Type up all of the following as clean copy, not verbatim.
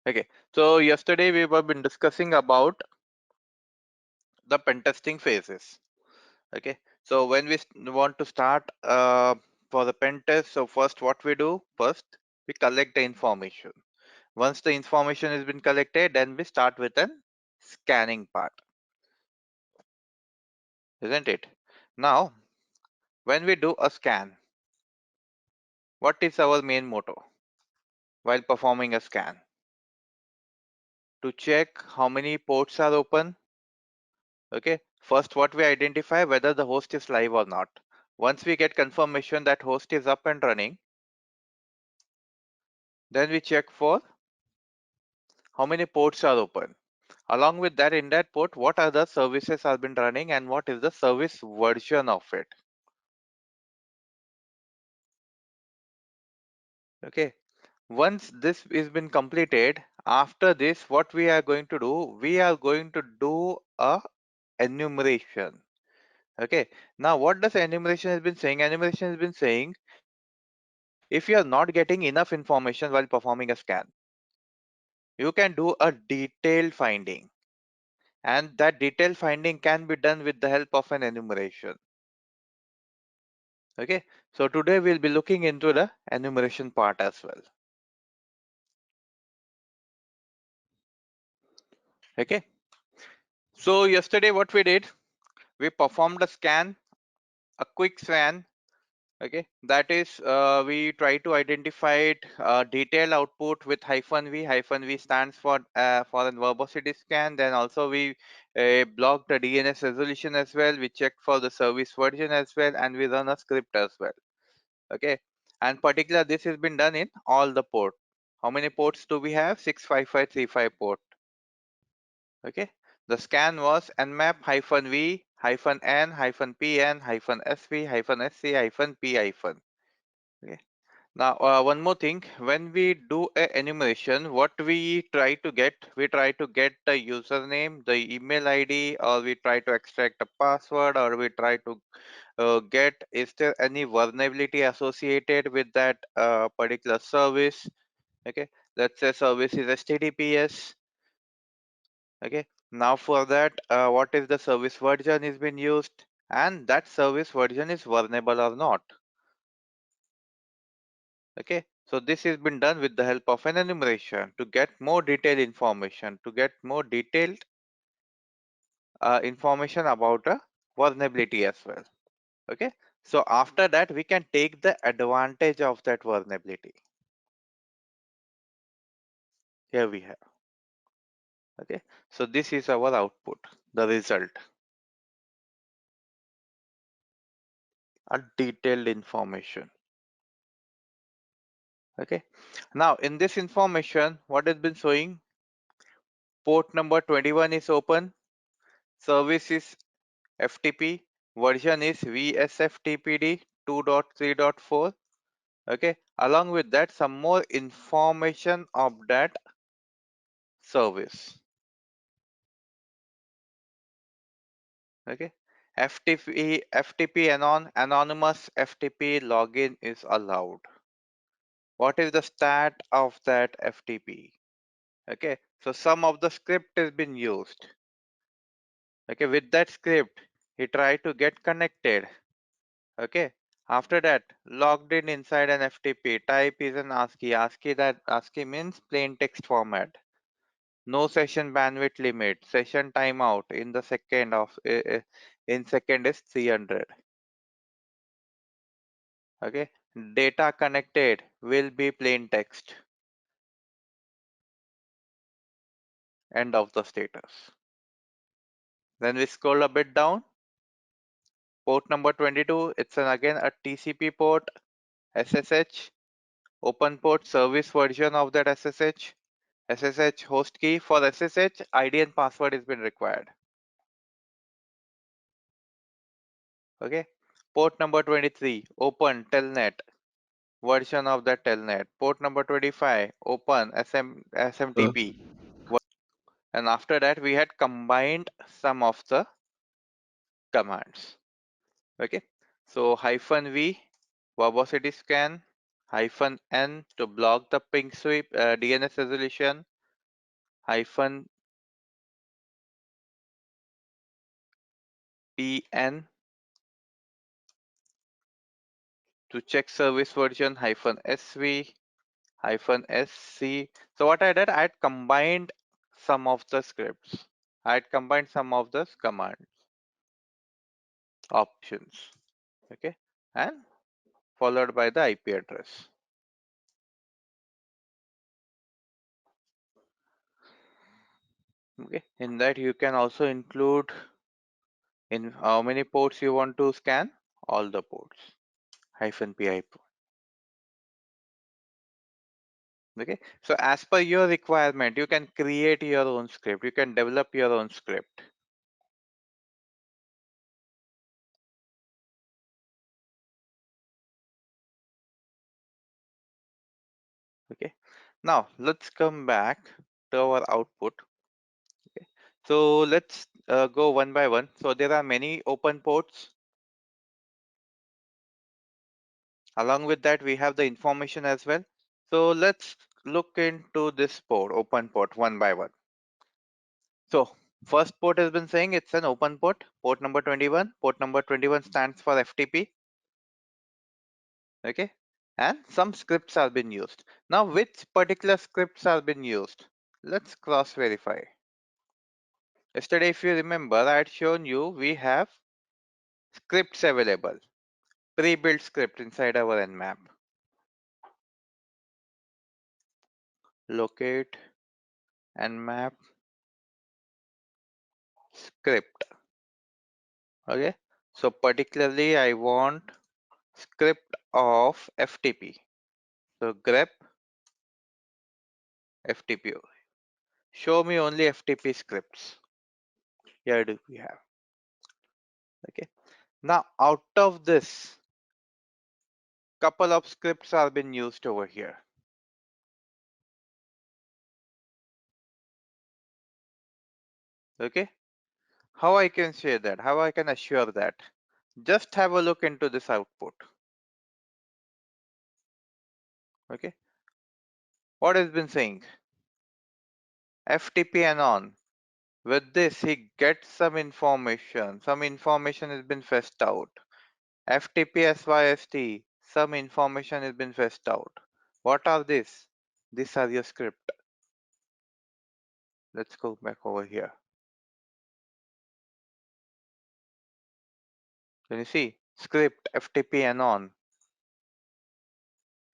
Okay, so yesterday we were been discussing about the pen testing phases. Okay, so when we want to start for the pen test, so first what we do, first we collect the information. Once the information has been collected, then we start with an scanning part, isn't it? Now, when we do a scan, what is our main motto while performing a scan? To check how many ports are open. Okay, first what we identify whether the host is live or not. Once we get confirmation that host is up and running, then we check for how many ports are open. Along with that, in that port, what other services have been running and what is the service version of it. Okay, once this is been completed, after this, what we are going to do, we are going to do a enumeration. Okay, now what does enumeration has been saying? Enumeration has been saying if you are not getting enough information while performing a scan, you can do a detailed finding, and that detailed finding can be done with the help of an enumeration. Okay, so today we'll be looking into the enumeration part as well. Okay, so yesterday what we did, we performed a scan, a quick scan. Okay, that is we try to identify it detailed output with -v. -v stands for an verbosity scan. Then also we block the DNS resolution as well. We check for the service version as well, and we run a script as well. Okay, and particular this has been done in all the port. How many ports do we have? 65535 port. Okay, the scan was nmap -v -n -pn -sv -sc -p Okay. Now, one more thing, when we do a enumeration, what we try to get the username, the email ID, or we try to extract a password, or we try to get, is there any vulnerability associated with that particular service? Okay, let's say service is HTTPS. Okay, now for that, what is the service version is being used, and that service version is vulnerable or not. Okay, so this has been done with the help of an enumeration to get more detailed information, to get more detailed information about a vulnerability as well. Okay, so after that we can take the advantage of that vulnerability. Here we have. Okay, so this is our output, the result, a detailed information. Okay, now in this information, what has been showing? Port number 21 is open, service is FTP, version is VSFTPD 2.3.4. Okay, along with that, some more information of that service. Okay, FTP anonymous FTP login is allowed. What is the stat of that FTP? Okay, so some of the script has been used. Okay, with that script, he tried to get connected. Okay, after that, logged in inside an FTP. Type is an ASCII. ASCII means plain text format. No session bandwidth limit. Session timeout in the second of in second is 300. Okay, data connected will be plain text. End of the status. Then we scroll a bit down. Port number 22. It's again a TCP port. SSH. Open port service version of that SSH. SSH host key. For SSH, ID and password has been required. Okay. Port number 23, open telnet, version of the telnet. Port number 25, open SMTP. And after that, we had combined some of the commands. Okay. So -v, verbosity scan, -n to block the ping sweep DNS resolution, hyphen pn to check service version hyphen sv hyphen sc. So what I did, I had combined some of the scripts. I had combined some of the command options. Okay, and followed by the IP address. Okay, in that you can also include in how many ports you want to scan, all the ports hyphen pi. Okay, so as per your requirement, you can create your own script. You can develop your own script. Okay, now let's come back to our output. Okay, so let's go one by one. So there are many open ports. Along with that, we have the information as well. So let's look into this port, open port, one by one. So first port has been saying it's an open port, port number 21. Port number 21 stands for FTP. Okay, and some scripts have been used. Now, which particular scripts have been used? Let's cross verify. Yesterday, if you remember, I had shown you we have scripts available, pre-built script inside our Nmap. Locate Nmap script. Okay, so particularly I want script of FTP. So grep FTP. Show me only FTP scripts. Here do we have. Okay. Now out of this, couple of scripts have been used over here. Okay. How I can say that? How I can assure that? Just have a look into this output. Okay. What has been saying? FTP anon. With this, he gets some information. Some information has been fetched out. FTP SYST. Some information has been fetched out. What are these? These are your script. Let's go back over here. Can you see? Script FTP anon.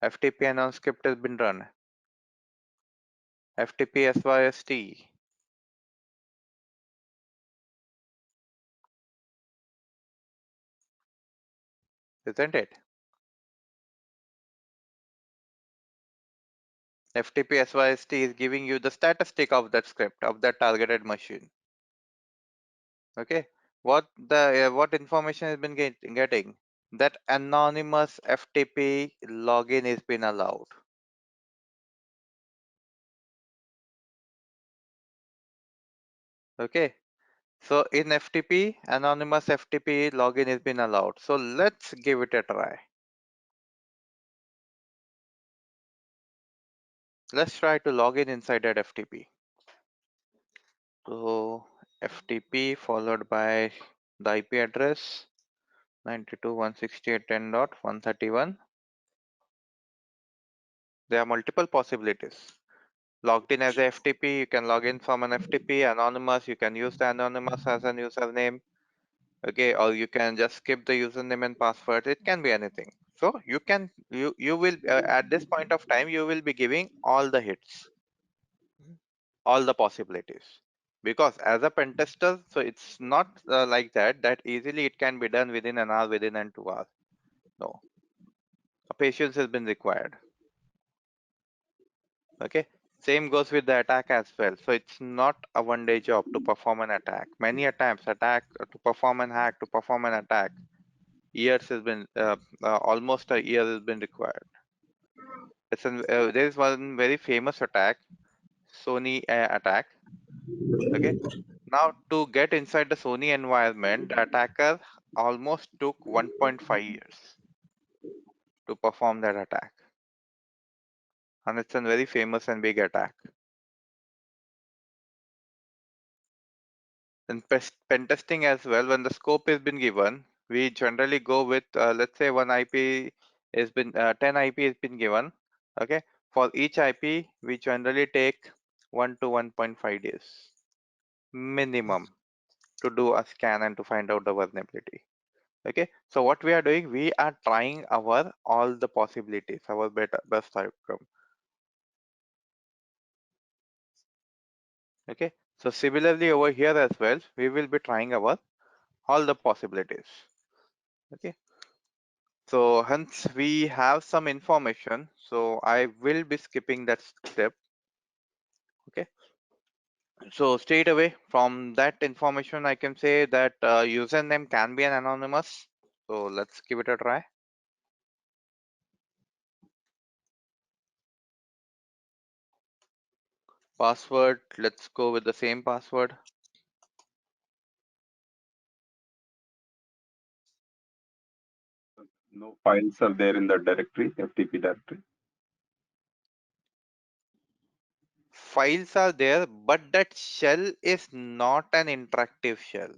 FTP anon script has been run. FTP SYST. Isn't it? FTP SYST is giving you the statistic of that script of that targeted machine. Okay. What information has been getting? That anonymous FTP login is been allowed. Okay. So in FTP, anonymous FTP login has been allowed. So let's give it a try. Let's try to log in inside that FTP. So FTP followed by the IP address 92.168.10.131. There are multiple possibilities. Logged in as a FTP, you can log in from an FTP. Anonymous, you can use the anonymous as a username. Okay, or you can just skip the username and password. It can be anything. So you will at this point of time you will be giving all the hits, all the possibilities. Because as a pen tester, so it's not like that easily it can be done within an hour, within and 2 hours. No, a patience has been required. Okay, same goes with the attack as well. So it's not a one-day job to perform an attack. Many attempts attack to perform an hack, to perform an attack, years has been almost a year has been required. There is one very famous attack, Sony attack. Okay, now to get inside the Sony environment, the attacker almost took 1.5 years to perform that attack, and it's a very famous and big attack. In pen testing as well, when the scope has been given, we generally go with, let's say one IP has been, 10 IP has been given. Okay. For each IP, we generally take 1 to 1.5 days minimum to do a scan and to find out the vulnerability. Okay. So what we are doing, we are trying our all the possibilities, our best outcome. Okay. So similarly over here as well, we will be trying our all the possibilities. Okay. So hence we have some information. So I will be skipping that step. Okay. So straight away from that information, I can say that username can be an anonymous. So let's give it a try. Password, let's go with the same password. No files are there in the directory, FTP directory. Files are there, but that shell is not an interactive shell.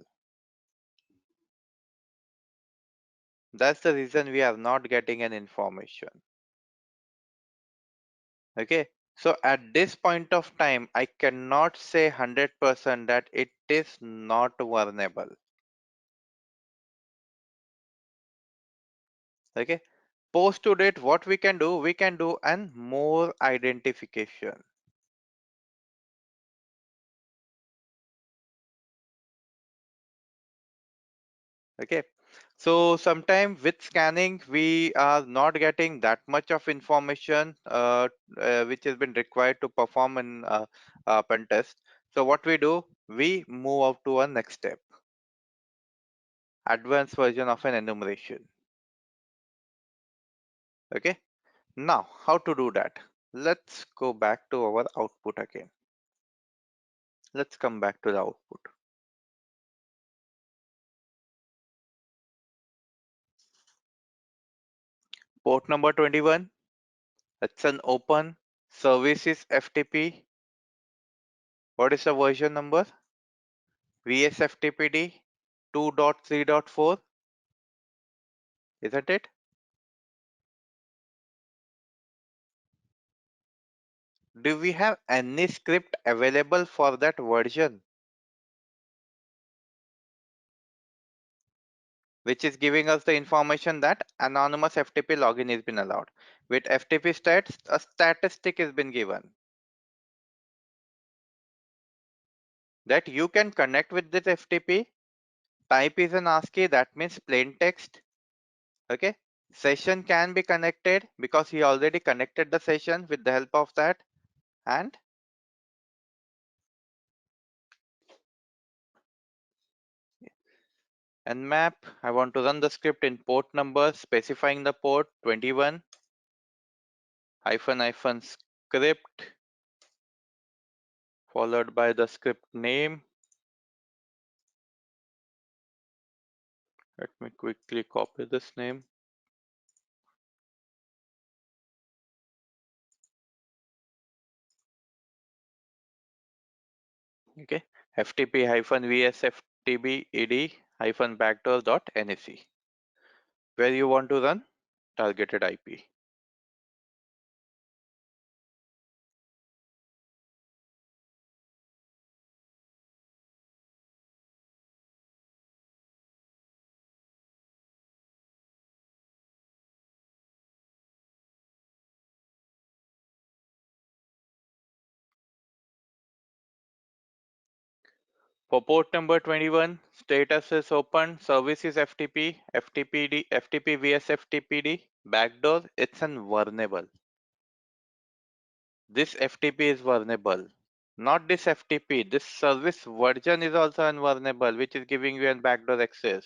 That's the reason we are not getting an information. Okay. So at this point of time, I cannot say 100% that it is not vulnerable. Okay. Post to date, what we can do, we can do an more identification. Okay. So sometime with scanning, we are not getting that much of information which has been required to perform an pen test. So what we do, we move up to a next step, advanced version of an enumeration. Okay. Now, how to do that? Let's go back to our output again. Let's come back to the output. Port number 21. It's an open services FTP. What is the version number? VSFTPD 2.3.4. Isn't it? Do we have any script available for that version, which is giving us the information that anonymous FTP login has been allowed? With FTP stats, a statistic has been given that you can connect with this FTP. Type is an ASCII, that means plain text. Okay. Session can be connected because he already connected the session with the help of that. And Nmap, I want to run the script in port number, specifying the port 21 hyphen hyphen script followed by the script name. Let me quickly copy this name. Okay. FTP hyphen VSFTB ed hyphen backdoor dot NEC. Where you want to run targeted IP. For port number 21, status is open, service is FTP, FTPD, FTP vs FTPD, backdoor, it's an vulnerable. This FTP is vulnerable. Not this FTP, this service version is also vulnerable, which is giving you a backdoor access.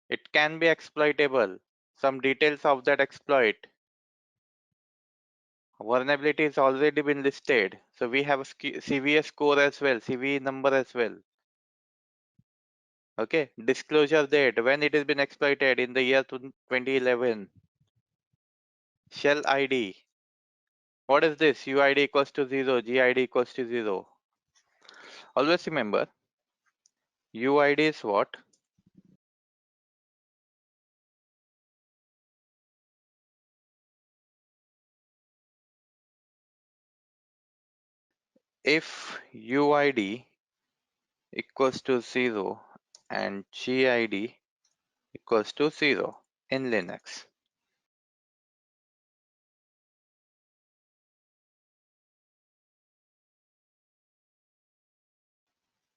It can be exploitable. Some details of that exploit. Vulnerability has already been listed. So we have a CVE score as well, CVE number as well. Okay, disclosure date, when it has been exploited in the year 2011. Shell ID. What is this? UID equals to 0, GID equals to 0. Always remember, UID is what? If UID equals to 0 and GID equals to 0 in Linux.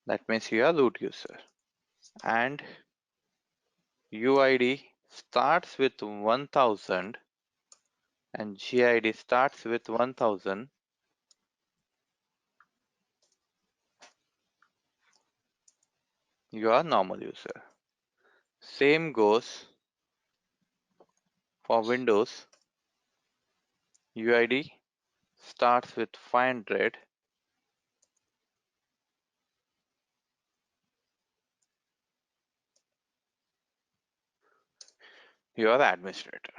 That means you are root user. And UID starts with 1000 and GID starts with 1000. You are normal user. Same goes for Windows. UID starts with 500. You are administrator.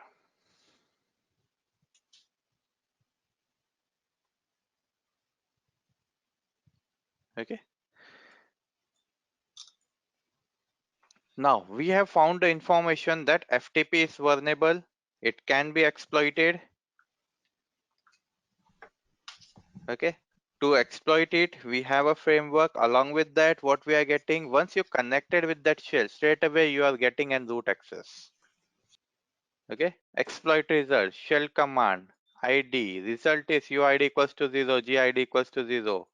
Okay. Now we have found the information that FTP is vulnerable. It can be exploited. Okay. To exploit it, we have a framework. Along with that, what we are getting, once you connected with that shell, straight away you are getting an root access. Okay. Exploit result, shell command, ID. Result is UID equals to 0, GID equals to 0.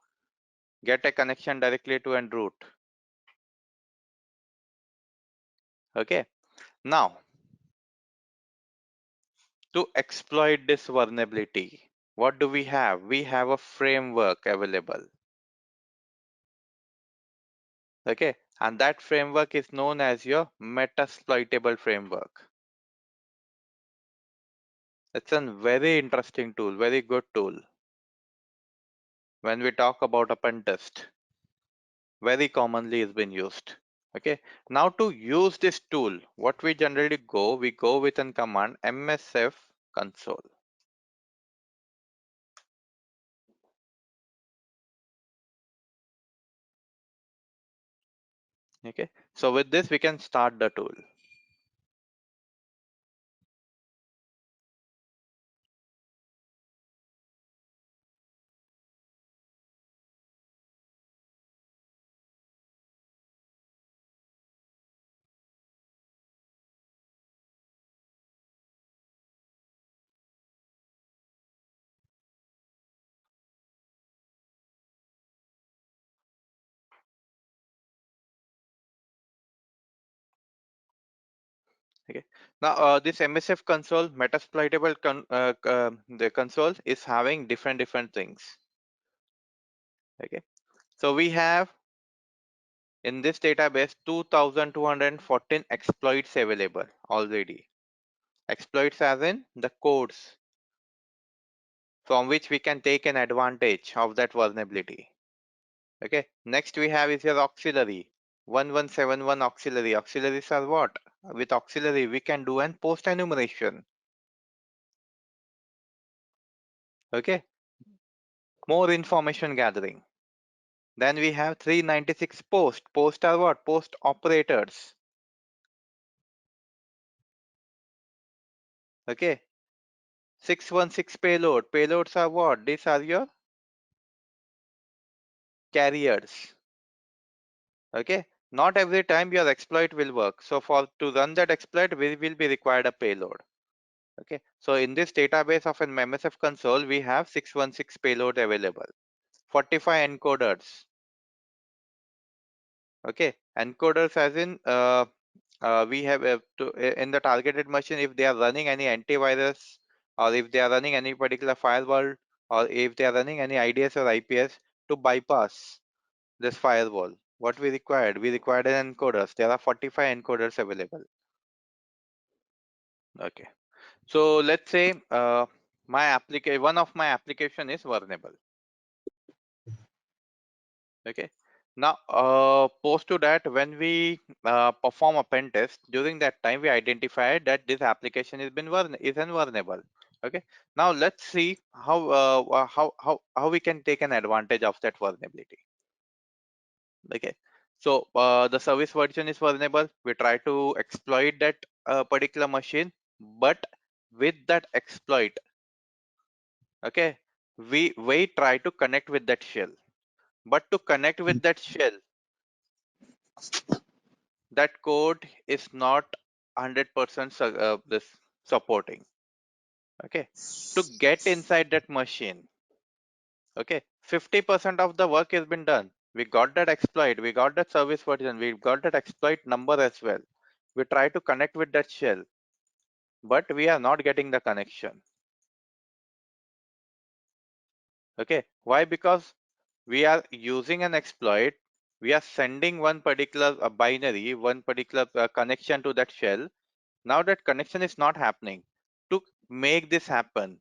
Get a connection directly to an root. Okay. Now, to exploit this vulnerability, what do we have? We have a framework available. Okay. And that framework is known as your Metasploitable framework. It's a very interesting tool, very good tool. When we talk about a pen test, very commonly is been used. Okay. Now to use this tool, what we generally we go with a command msf console. Okay. So with this, we can start the tool. Okay. Now this MSF console, the console is having different things. Okay. So we have in this database 2214 exploits available already. Exploits as in the codes from which we can take an advantage of that vulnerability. Okay. Next we have is your auxiliary. 1171 auxiliary. Auxiliaries are what? With auxiliary we can do an post enumeration. Okay. More information gathering. Then we have 396 post. Post are what? Post operators. Okay. 616 payload. Payloads are what? These are your carriers. Okay. Not every time your exploit will work. So for to run that exploit, we will be required a payload. Okay. So in this database of an MSF console, we have 616 payload available. 45 encoders. Okay. Encoders as in we have in the targeted machine, if they are running any antivirus or if they are running any particular firewall or if they are running any IDS or IPS to bypass this firewall, what we required? We required an encoders. There are 45 encoders available. Okay. So let's say one of my application is vulnerable. Okay. Now, post to that, when we perform a pen test, during that time we identified that this application is vulnerable. Okay. Now let's see how we can take an advantage of that vulnerability. Okay, so the service version is vulnerable. We try to exploit that particular machine, but with that exploit, okay, we try to connect with that shell. But to connect with that shell, that code is not 100% this supporting. Okay, to get inside that machine, okay, 50% of the work has been done. We got that exploit, we got that service version, we got that exploit number as well. We try to connect with that shell, but we are not getting the connection. Okay, why? Because we are using an exploit, we are sending one particular binary, one particular connection to that shell. Now that connection is not happening. To make this happen,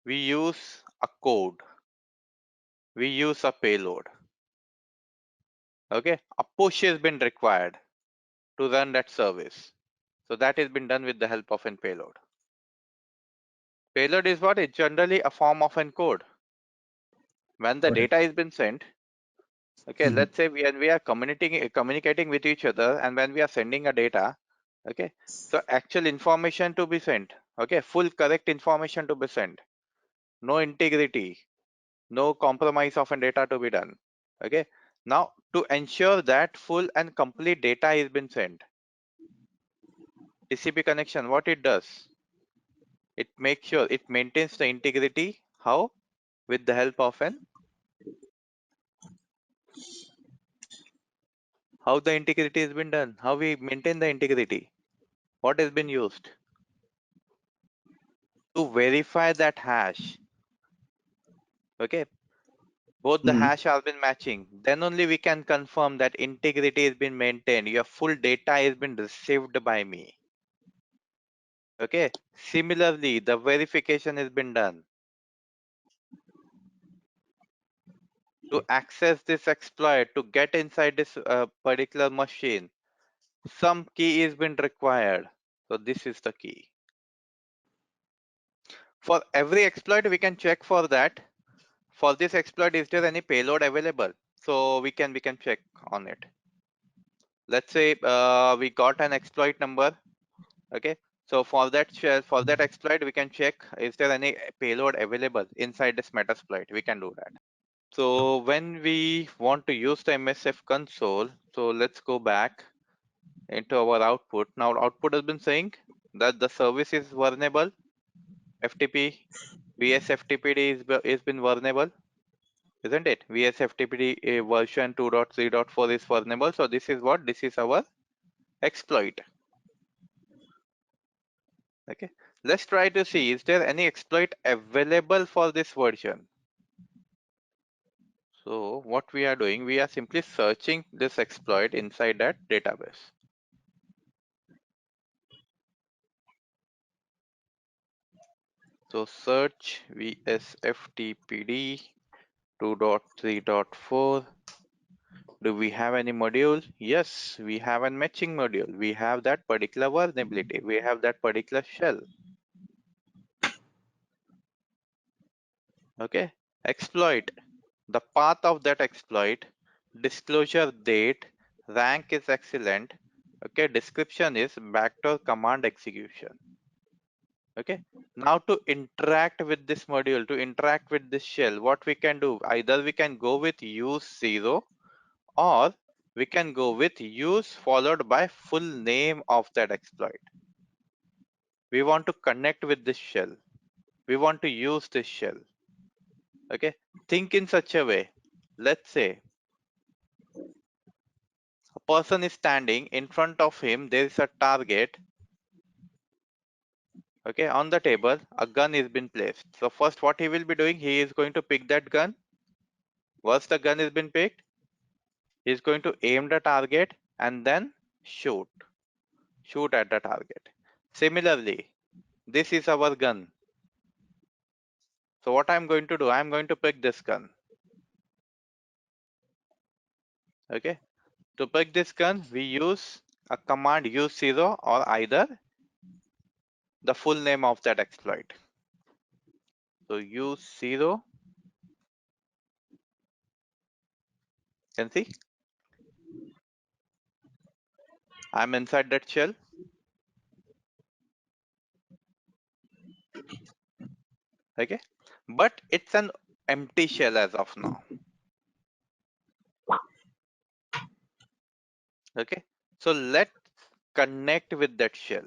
we use a code, we use a payload. Okay, a push has been required to run that service. So that has been done with the help of an payload. Payload is what? It's generally a form of an code. When the Correct. data has been sent, okay, Mhm. let's say we are communicating with each other, and when we are sending a data, okay, so actual information to be sent, okay, full correct information to be sent, no integrity, no compromise of a data to be done. Okay, now to ensure that full and complete data is been sent, TCP connection, what it does, it makes sure it maintains the integrity. How? With the help of an, how the integrity has been done, how we maintain the integrity, what has been used to verify that hash. Okay, both the Mhm. hash have been matching, then only we can confirm that integrity has been maintained, your full data has been received by me. Okay, similarly the verification has been done. To access this exploit, to get inside this particular machine, some key is been required. So this is the key. For every exploit we can check for that. For this exploit, is there any payload available? So we can check on it. Let's say we got an exploit number. Okay, so for that exploit we can check, is there any payload available inside this metasploit. We can do that. So when we want to use the MSF console, so let's go back into our output. Now output has been saying that the service is vulnerable. FTP VSFTPD is been vulnerable, isn't it? VSFTPD version 2.3.4 is vulnerable. So this is what? This is our exploit. Okay. Let's try to see, is there any exploit available for this version? So what we are doing, we are simply searching this exploit inside that database. So search VSFTPD 2.3.4. Do we have any module? Yes, we have a matching module. We have that particular vulnerability. We have that particular shell. Okay. Exploit. The path of that exploit, disclosure date, rank is excellent. Okay. Description is backdoor command execution. Okay. Now to interact with this module, to interact with this shell, what we can do, either we can go with use 0, or we can go with use followed by full name of that exploit. We want to connect with this shell. We want to use this shell. Okay. Think in such a way. Let's say a person is standing in front of him. There is a target. Okay. On the table, a gun is been placed. So first what he will be doing, he is going to pick that gun. Once the gun has been picked, he is going to aim the target and then shoot. Shoot at the target. Similarly, this is our gun. So what I'm going to do, I'm going to pick this gun. Okay. To pick this gun, we use a command use 0 or either the full name of that exploit. So use 0 Can see I'm inside that shell. Okay, but it's an empty shell as of now. Okay, so let's connect with that shell.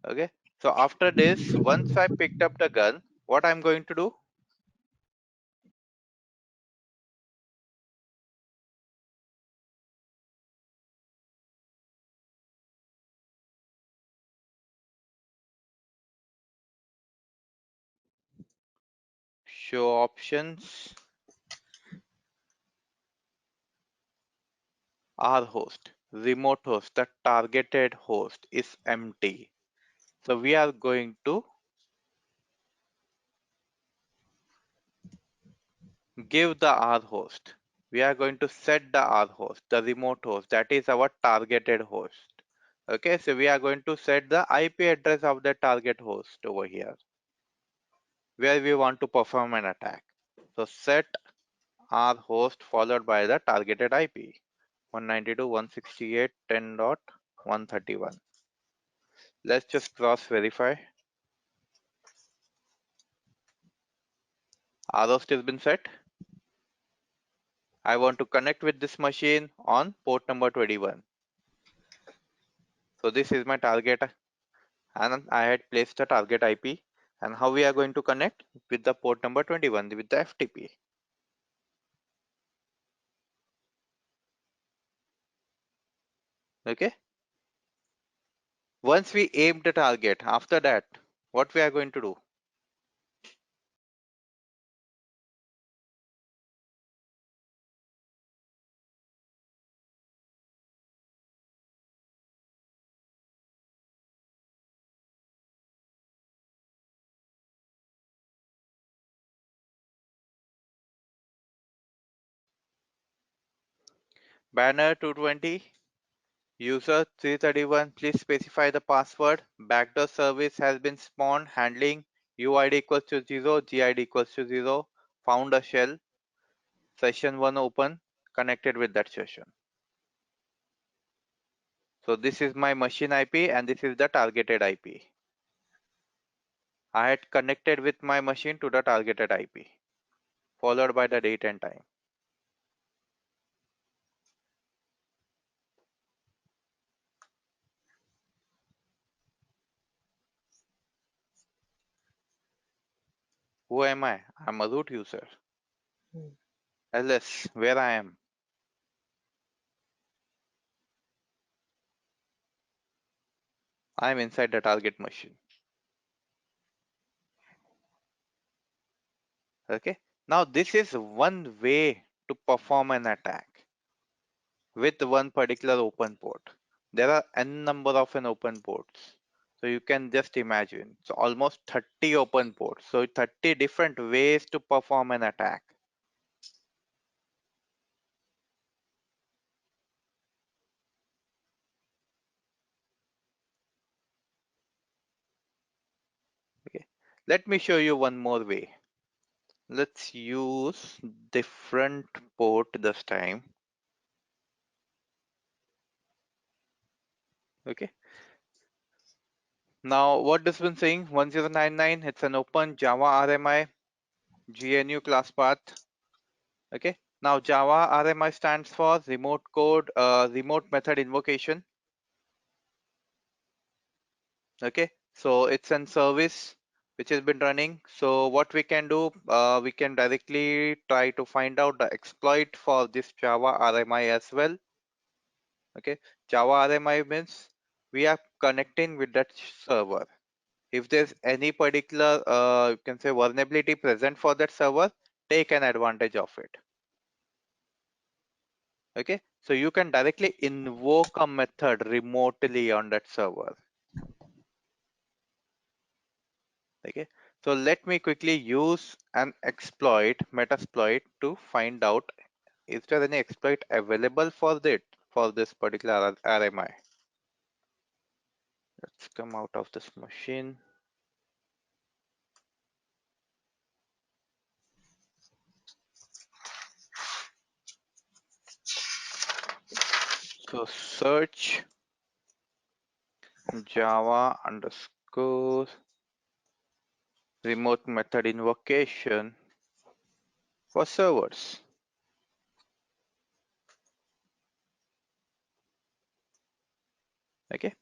Okay, so after this, once I picked up the gun, what I'm going to do? Show options, R host, remote host, the targeted host is empty. So we are going to give the R host. We are going to set the R host, the remote host, that is our targeted host. Okay, so we are going to set the IP address of the target host over here where we want to perform an attack. So set R host followed by the targeted IP 192.168.10.131. Let's just cross verify. R host has been set. I want to connect with this machine on port number 21. So this is my target and I had placed the target IP, and how we are going to connect with the port number 21 with the FTP. Okay, once we aim the target, after that what we are going to do? Banner 220, user 331, please specify the password. Backdoor service has been spawned handling UID equals to 0, GID equals to 0, found a shell, session 1 open, connected with that session. So this is my machine IP and this is the targeted IP. I had connected with my machine to the targeted IP, followed by the date and time. Who am I? I'm a root user. LS, where I am. I'm inside the target machine. Okay. Now this is one way to perform an attack with one particular open port. There are n number of an open ports. So you can just imagine. So almost 30 open ports. So 30 different ways to perform an attack. Okay. Let me show you one more way. Let's use different port this time. Okay. Now what this been saying? 1099, it's an open Java RMI GNU class path. Okay. Now Java RMI stands for remote method invocation. Okay. So it's an service which has been running. So what we can do, we can directly try to find out the exploit for this Java RMI as well. Okay. Java RMI means we are connecting with that server. If there's any particular you can say vulnerability present for that server, take an advantage of it. Okay, so you can directly invoke a method remotely on that server. Okay, so let me quickly use an exploit Metasploit to find out is there any exploit available for this particular RMI. Let's come out of this machine. So search Java underscore remote method invocation for servers. Okay.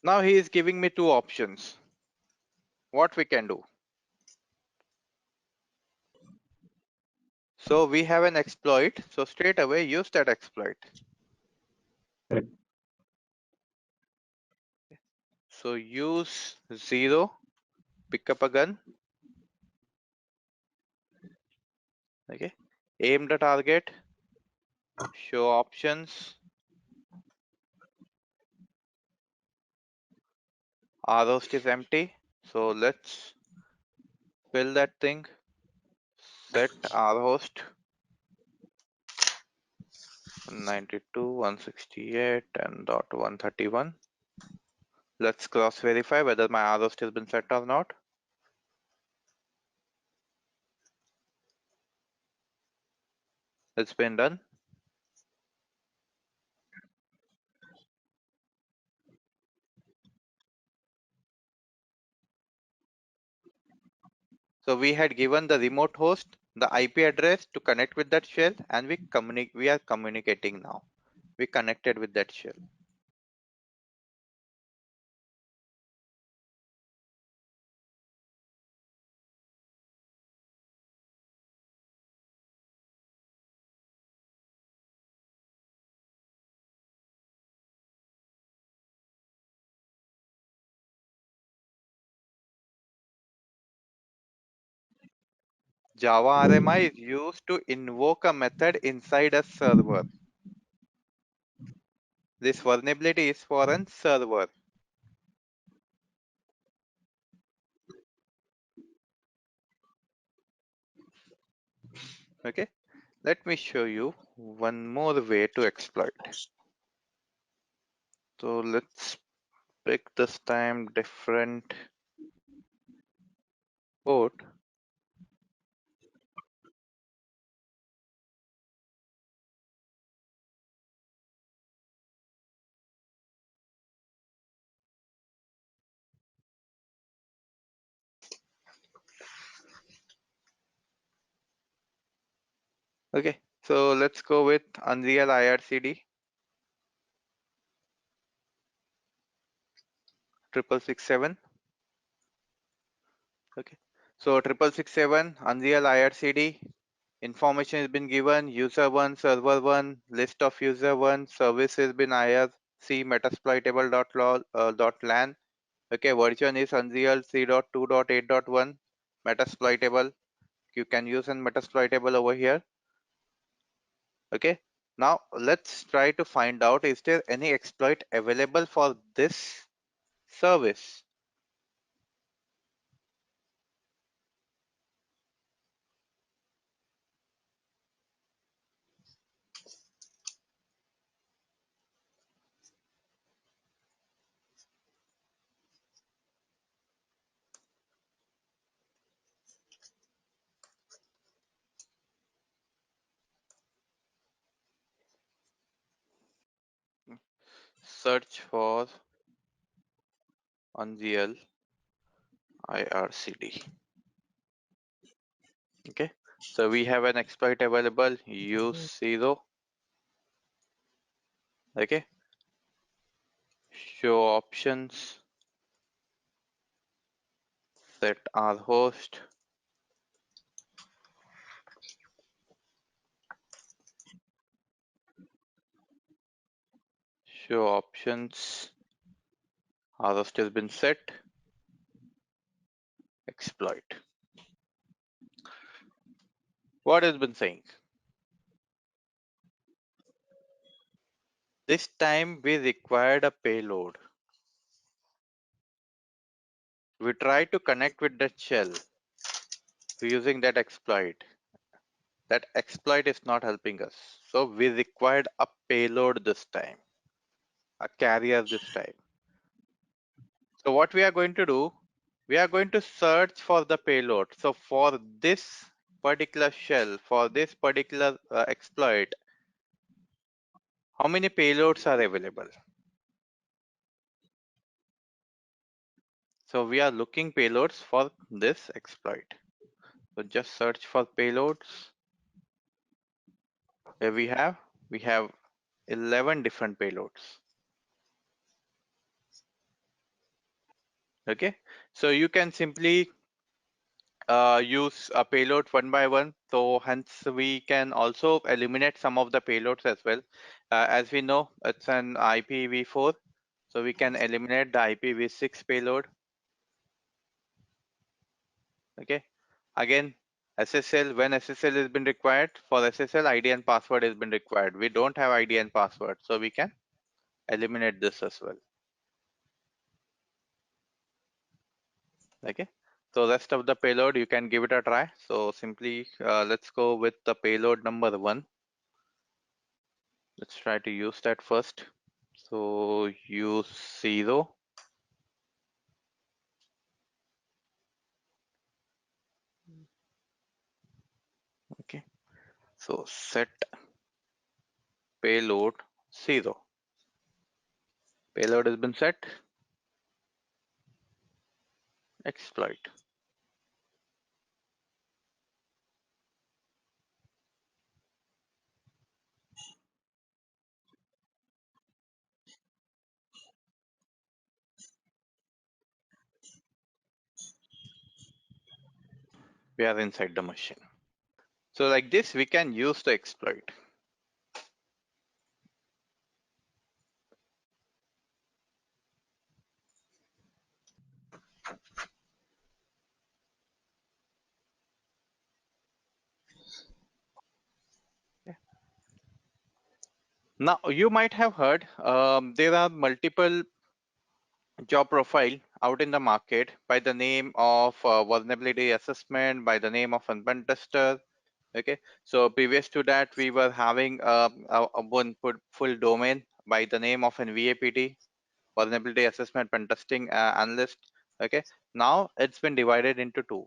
Now he is giving me two options. What we can do. So we have an exploit. So straight away use that exploit. Correct. So use 0, pick up a gun. Okay. Aim the target. Show options. Rhost is empty. So let's fill that thing. Set rhost 192.168 and dot 131. Let's cross verify whether my rhost has been set or not. It's been done. So we had given the remote host the IP address to connect with that shell, and we are communicating now. We connected with that shell. Java RMI is used to invoke a method inside a server. This vulnerability is for a server. Okay, let me show you one more way to exploit. So let's pick this time different port. Okay, so let's go with Unreal IRCD 6667. Okay, so 6667 Unreal IRCD. Information has been given: user 1, server 1, list of user 1, service has been IRC metasploitable.lan. Okay, version is Unreal 3.2.8.1 metasploitable. You can use an metasploitable over here. Okay, now let's try to find out, is there any exploit available for this service? Search for Unreal IRCD. Okay, so we have an exploit available, use 0. Okay, show options, set our host, show options, our host has been set, exploit. What has been saying? This time we required a payload. We tried to connect with that shell using that exploit. That exploit is not helping us. So we required a payload this time, a carrier this time. So what we are going to do, we are going to search for the payload. So for this particular shell, for this particular exploit, How many payloads are available? So we are looking payloads for this exploit. So just search for payloads. Here we have 11 different payloads. Okay, so you can simply use a payload one by one. So hence we can also eliminate some of the payloads as well. As we know, it's an IPv4, so we can eliminate the IPv6 payload. Okay, again SSL, when SSL has been required, for SSL ID and password has been required. We don't have ID and password, so we can eliminate this as well. Okay, so rest of the payload you can give it a try. So simply let's go with the payload number 1. Let's try to use that first. So use 0. Okay, so set payload 0. Payload has been set. Exploit. We are inside the machine. So like this we can use the exploit. Now you might have heard there are multiple job profile out in the market by the name of vulnerability assessment, by the name of pen tester. Okay, so previous to that we were having one full domain by the name of an VAPT, vulnerability assessment pen testing analyst. Okay, now it's been divided into two.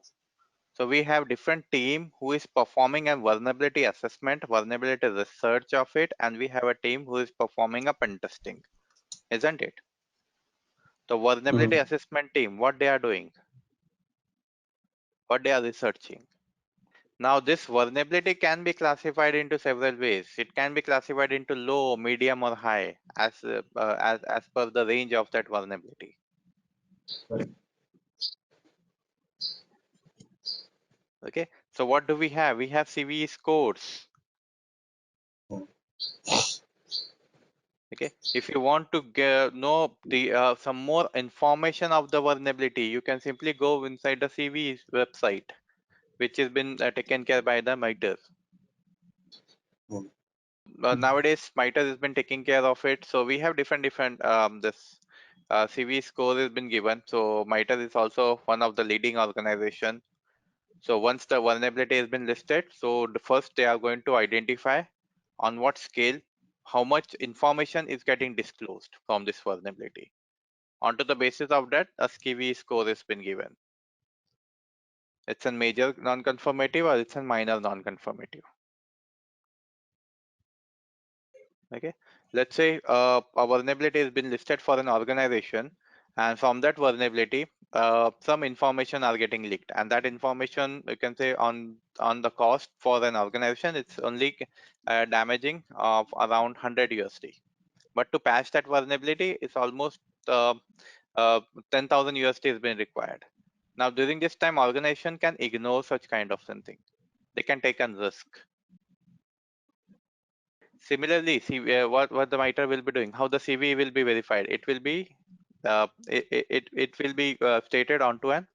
So we have different team who is performing a vulnerability assessment, vulnerability research of it, and we have a team who is performing a pen testing, isn't it? The vulnerability Mm. assessment team, what they are doing, what they are researching. Now this vulnerability can be classified into several ways. It can be classified into low, medium, or high as per the range of that vulnerability. Right. Okay, so what do we have? We have CVE scores. Mm. Okay, if you want to know the some more information of the vulnerability, you can simply go inside the CVE website, which has been taken care by the MITRE. Mm. Nowadays MITRE has been taking care of it, so we have different this CV score has been given. So MITRE is also one of the leading organization. So once the vulnerability has been listed, so the first they are going to identify on what scale how much information is getting disclosed from this vulnerability. Onto the basis of that, a CV score has been given. It's a major non-conformative or it's a minor non-conformative. Okay, let's say a vulnerability has been listed for an organization, and from that vulnerability some information are getting leaked, and that information you can say on the cost for an organization it's only damaging of around 100 USD, but to patch that vulnerability it's almost uh, 10,000 USD has been required. Now during this time organization can ignore such kind of something, they can take a risk. Similarly, what the MITRE will be doing, how the CV will be verified. It will be it will be stated onto an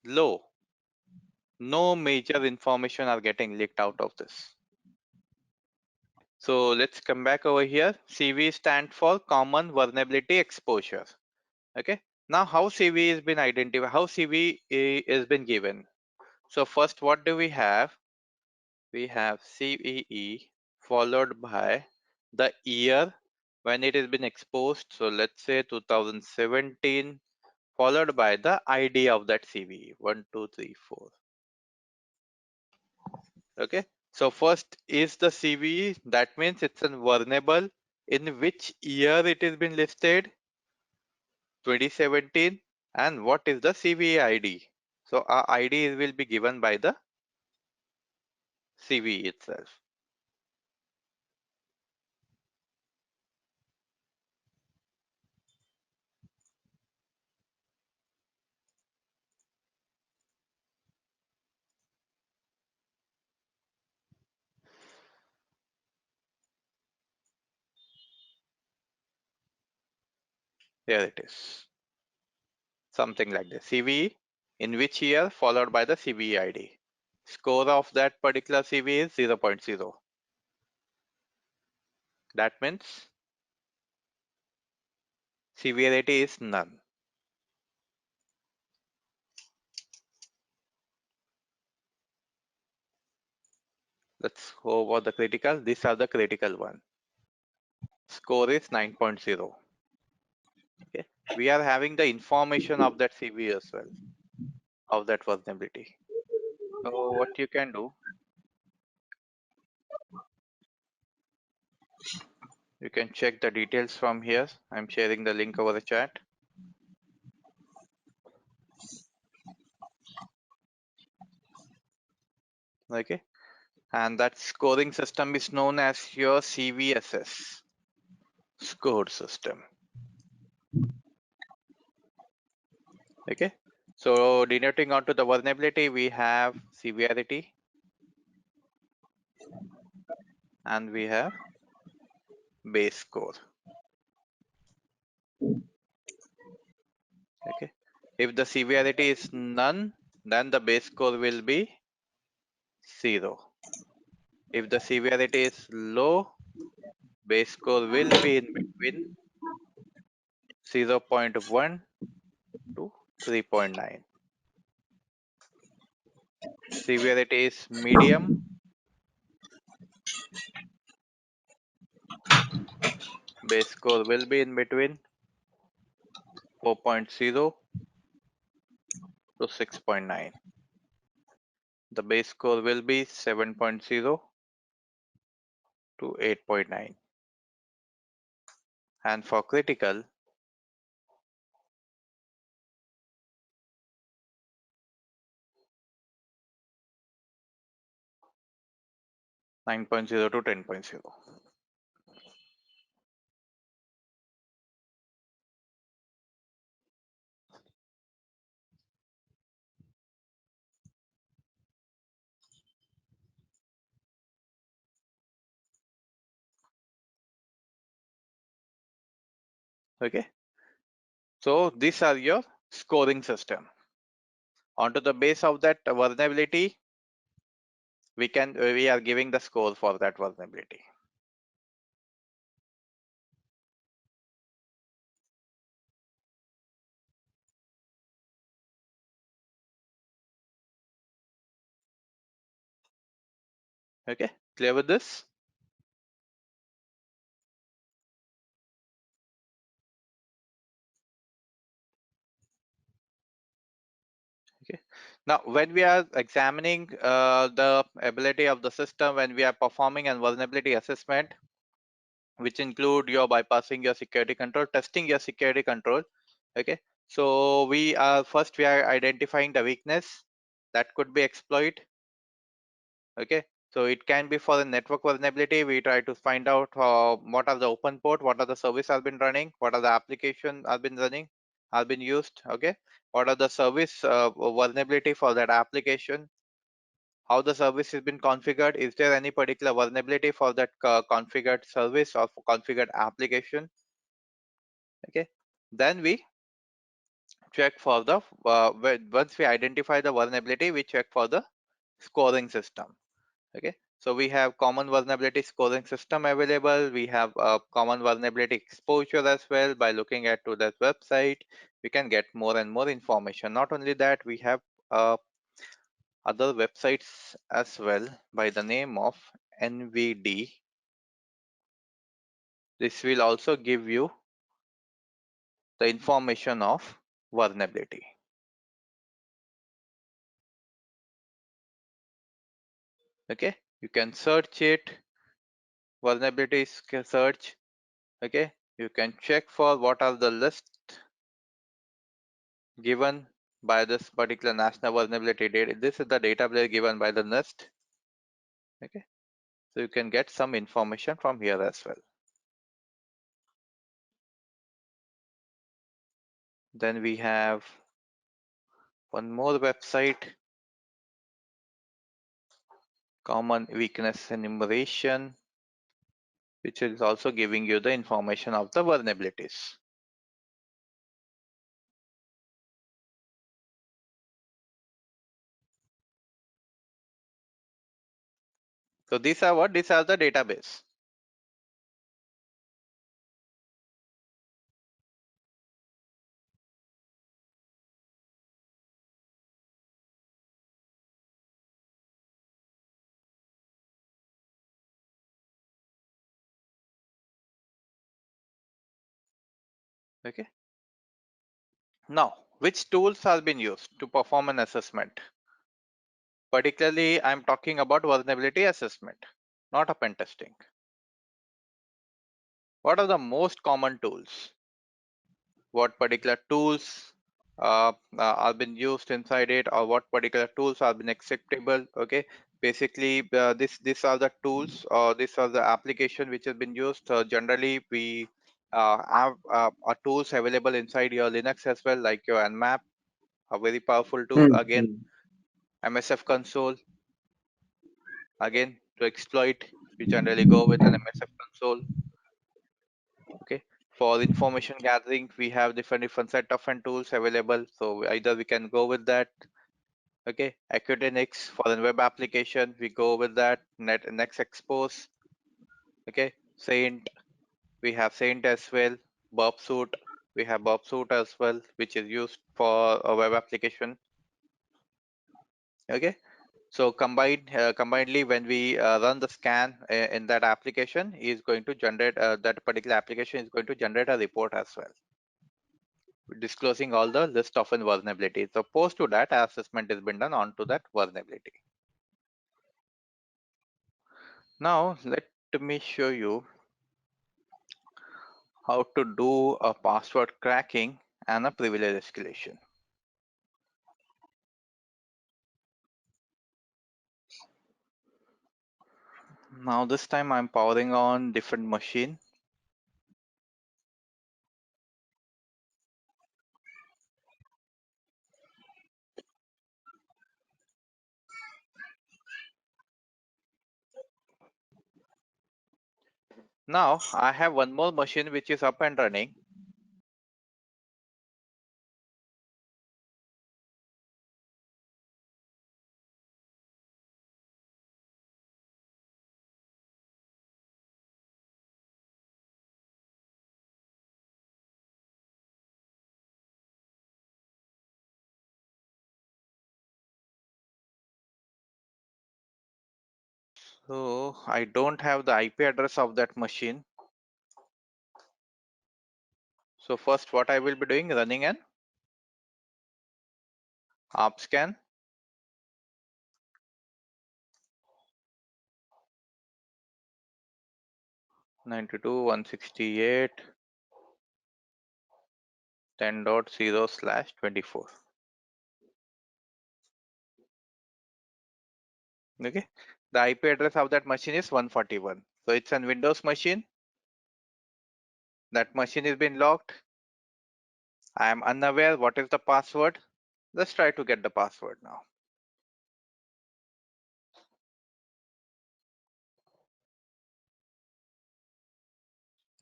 low. No major information are getting leaked out of this. So let's come back over here. CV stand for Common Vulnerability Exposure. Okay. Now how CV has been identified, how CV is been given. So first, what do we have? We have CVE followed by the year when it has been exposed. So let's say 2017, followed by the ID of that CVE 1, 2, 3, 4. Okay. So first is the CVE. That means it's a vulnerable in which year it has been listed, 2017, and what is the CVE ID. So our ID will be given by the CVE itself. Here it is. Something like this. CVE in which year followed by the CVE ID. Score of that particular CVE is 0.0. That means severity is none. Let's go over the critical. These are the critical one. Score is 9.0. Okay. We are having the information of that CVE as well, of that vulnerability. So what you can do, you can check the details from here. I'm sharing the link over the chat. Okay. And that scoring system is known as your CVSS score system. Okay. So denoting onto the vulnerability, we have severity and we have base score. Okay. If the severity is none, then the base score will be 0. If the severity is low, base score will be in between 0.1 to 3.9. Severity is medium, base score will be in between 4.0 to 6.9. The base score will be 7.0 to 8.9. And for critical, 9.0 to 10.0. Okay. So these are your scoring system. Onto the base of that vulnerability, we are giving the score for that vulnerability. Okay, clear with this? Okay. Now, when we are examining the ability of the system, when we are performing a vulnerability assessment, which include your bypassing your security control, testing your security control. Okay. So we are identifying the weakness that could be exploit. Okay. So it can be for the network vulnerability. We try to find out what are the open port, what are the service have been running, what are the application have been running, have been used. Okay. What are the service vulnerability for that application? How the service has been configured? Is there any particular vulnerability for that configured service or configured application? Okay. Then we check for the once we identify the vulnerability, we check for the scoring system. Okay, so we have common vulnerability scoring system available. We have a common vulnerability exposure as well. By looking at to that website, we can get more and more information. Not only that, we have other websites as well by the name of NVD. This will also give you the information of vulnerability. Okay, you can search it, vulnerability search. Okay, you can check for what are the list given by this particular national vulnerability data. This is the database given by the NIST. Okay, so you can get some information from here as well. Then we have one more website, common weakness enumeration, which is also giving you the information of the vulnerabilities. So these are what? These are the database. Okay. Now, which tools have been used to perform an assessment? Particularly, I'm talking about vulnerability assessment, not a pen testing. What are the most common tools? What particular tools have been used inside it, or what particular tools have been acceptable? Okay, basically, these are the tools, or these are the application which has been used. Generally, we have tools available inside your Linux as well, like your Nmap, a very powerful tool. Again, Hmm. MSF console. Again, to exploit, we generally go with an MSF console. Okay, for information gathering, we have different set of tools available, so either we can go with that. Okay, Accutenix for the web application, we go with that. Next expose. Okay, Saint, we have Saint as well. Burpsuit, we have Burpsuit as well, which is used for a web application. Okay, so combinedly, when we run the scan in that application, is going to generate that particular application is going to generate a report as well, disclosing all the list of vulnerabilities. So post to that, assessment has been done onto that vulnerability. Now let me show you how to do a password cracking and a privilege escalation. Now this time I'm powering on different machine. Now I have one more machine which is up and running. So I don't have the IP address of that machine. So first what I will be doing, running an Arp-Scan. (92.168) 10.0/24. Okay, the IP address of that machine is 141. So it's a Windows machine. That machine is been locked. I am unaware what is the password. Let's try to get the password now.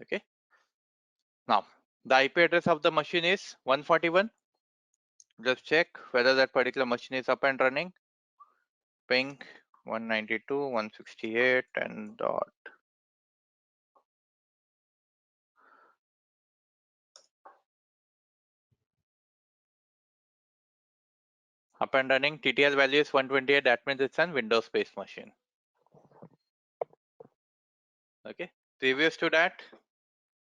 Okay, now the IP address of the machine is 141. Just check whether that particular machine is up and running. Ping 192.168 and dot. Up and running. TTL value is 128. That means it's a Windows based machine. Okay, previous to that,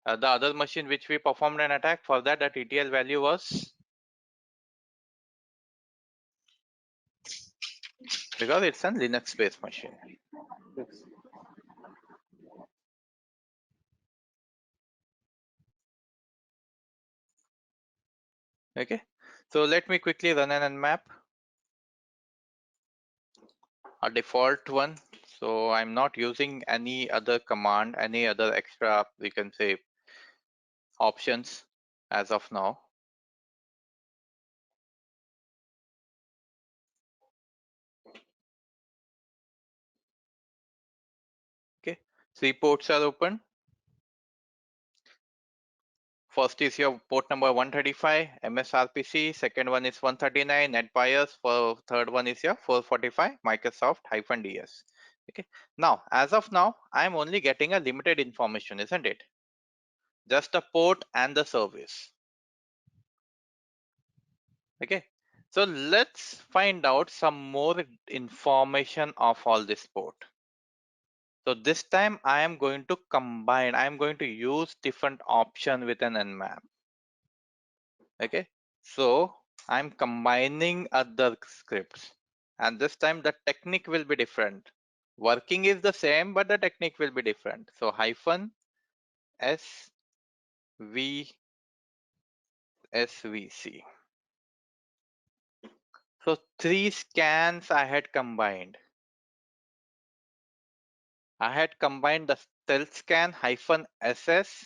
the other machine which we performed an attack, for that the TTL value was, because it's a Linux based machine. Okay, so let me quickly run an nmap, a default one. So I'm not using any other command, any other extra, we can say, options as of now. Okay, three ports are open. First is your port number 135 MSRPC, second one is 139 NetBIOS, for third one is your 445 Microsoft-DS. Okay, now as of now I'm only getting a limited information, isn't it? Just the port and the service. Okay, so let's find out some more information of all this port. So this time I am going to combine, I am going to use different option with an nmap. Okay, so I'm combining other scripts, and this time the technique will be different. Working is the same, but the technique will be different. So hyphen SVC. So three scans I had combined. I had combined the stealth scan hyphen SS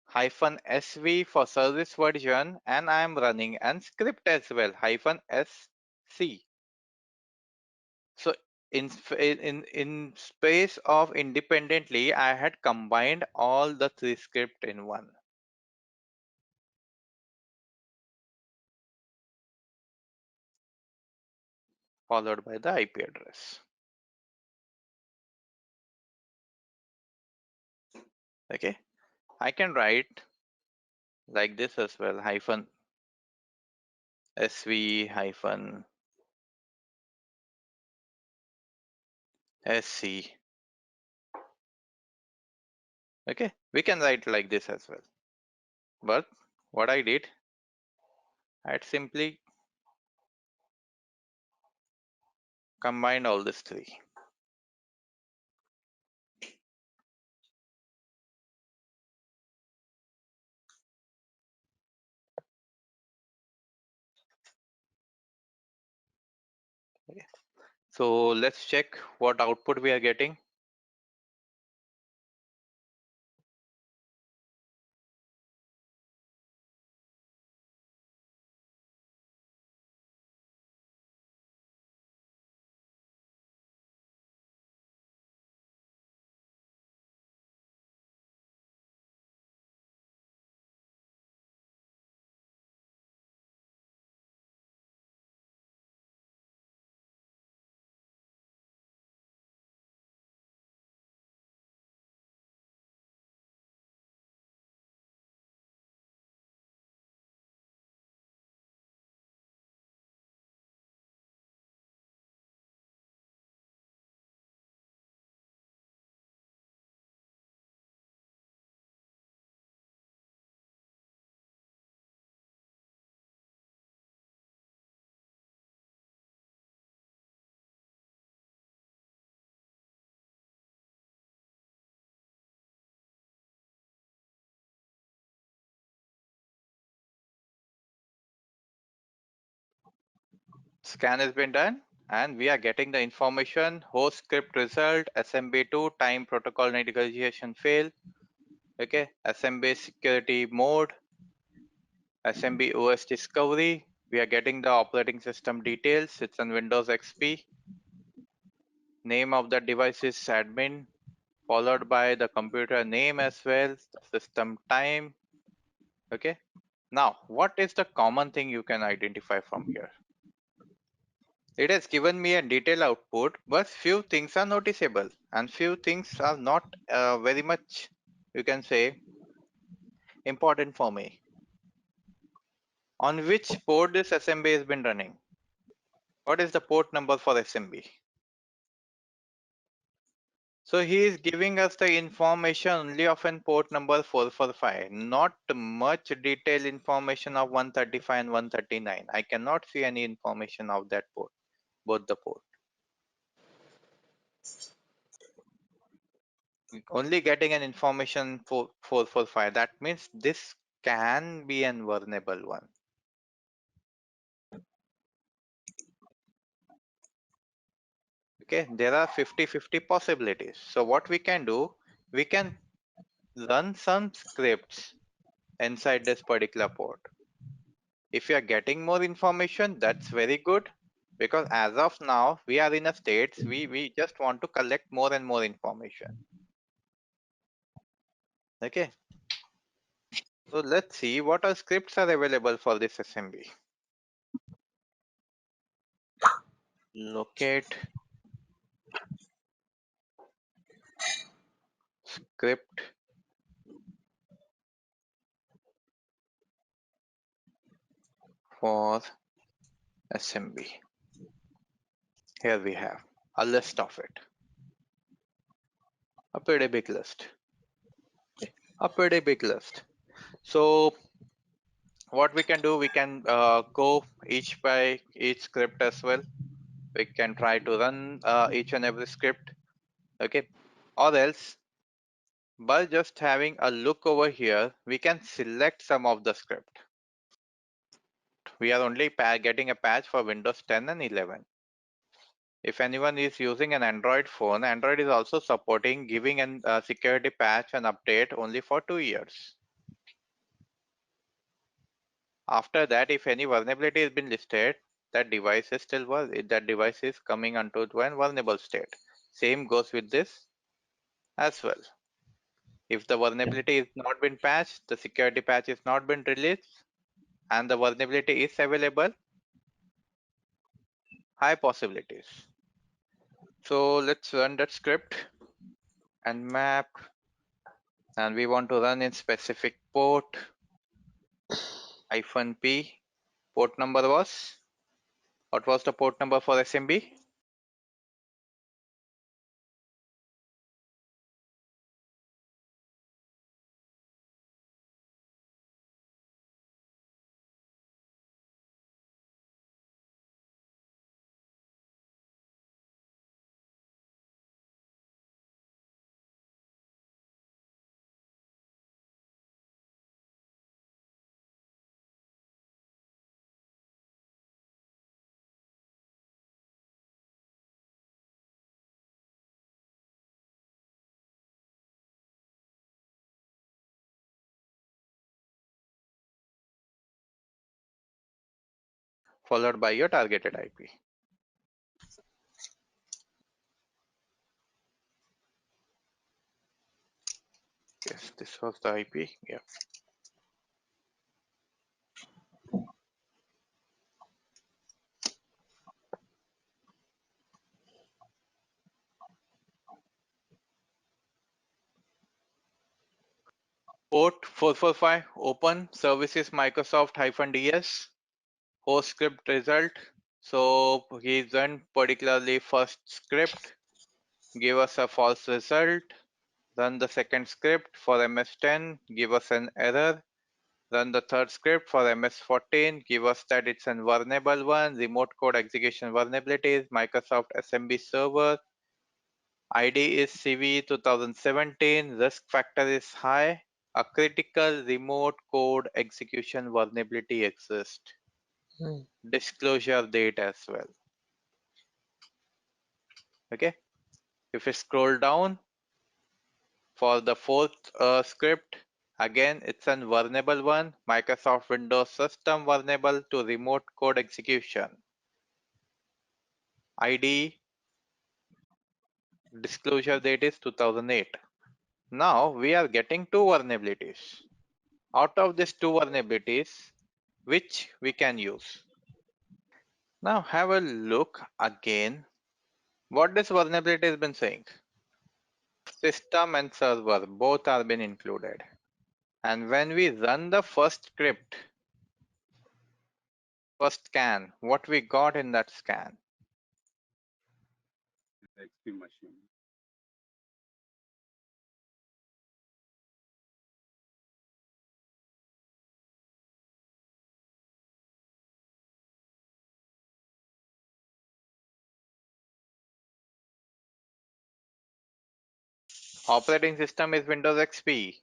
hyphen SV for service version, and I am running an script as well hyphen SC. So in space of independently, I had combined all the three script in one, followed by the IP address. Okay, I can write like this as well, hyphen SV hyphen SC. Okay, we can write like this as well. But what I did, I had simply combined all these three. Okay. So let's check what output we are getting. Scan has been done, and we are getting the information: host script result, SMB2 time protocol negotiation fail. Okay, SMB security mode, SMB OS discovery. We are getting the operating system details. It's on Windows XP. Name of the device is admin, followed by the computer name as well, system time. Okay, now what is the common thing you can identify from here? It has given me a detailed output, but few things are noticeable and few things are not very much, you can say, important for me. On which port this SMB has been running? What is the port number for SMB? So he is giving us the information only of an port number 445, not much detailed information of 135 and 139. I cannot see any information of that port, both the port. Only getting an information for 445. That means this can be an vulnerable one. Okay, there are 50-50 possibilities. So what we can do, we can run some scripts inside this particular port. If you are getting more information, that's very good, because as of now we are in a state we just want to collect more and more information. Okay, so let's see what are scripts are available for this assembly. Locate script for assembly. Here we have a list of it, a pretty big list, a pretty big list. So what we can do, we can go each by each script as well. We can try to run each and every script. Okay, or else by just having a look over here, we can select some of the script. We are only getting a patch for Windows 10 and 11. If anyone is using an Android phone, Android is also supporting giving a security patch and update only for 2 years. After that, if any vulnerability has been listed, that device is still that device is coming onto a vulnerable state. Same goes with this as well. If the vulnerability is not been patched, the security patch is not been released, and the vulnerability is available, high possibilities. So let's run that script and map, and we want to run in specific port -p. Port number was, what was the port number for SMB? Followed by your targeted IP. Yes, this was the IP. Yeah. Port 445, open services Microsoft-DS, host script result. So he's done particularly first script, give us a false result. Run the second script for MS10, give us an error. Run the third script for MS14, give us that it's a vulnerable one. Remote code execution vulnerabilities, Microsoft SMB server. ID is CV 2017, risk factor is high. A critical remote code execution vulnerability exists. Disclosure date as well. Okay. If we scroll down for the fourth script, again it's a vulnerable one. Microsoft Windows System vulnerable to remote code execution. ID disclosure date is 2008. Now we are getting two vulnerabilities. Out of these two vulnerabilities, which we can use? Now have a look again what this vulnerability has been saying. System and server both are been included. And when we run the first script, first scan, what we got in that scan? XP machine. Operating system is Windows XP.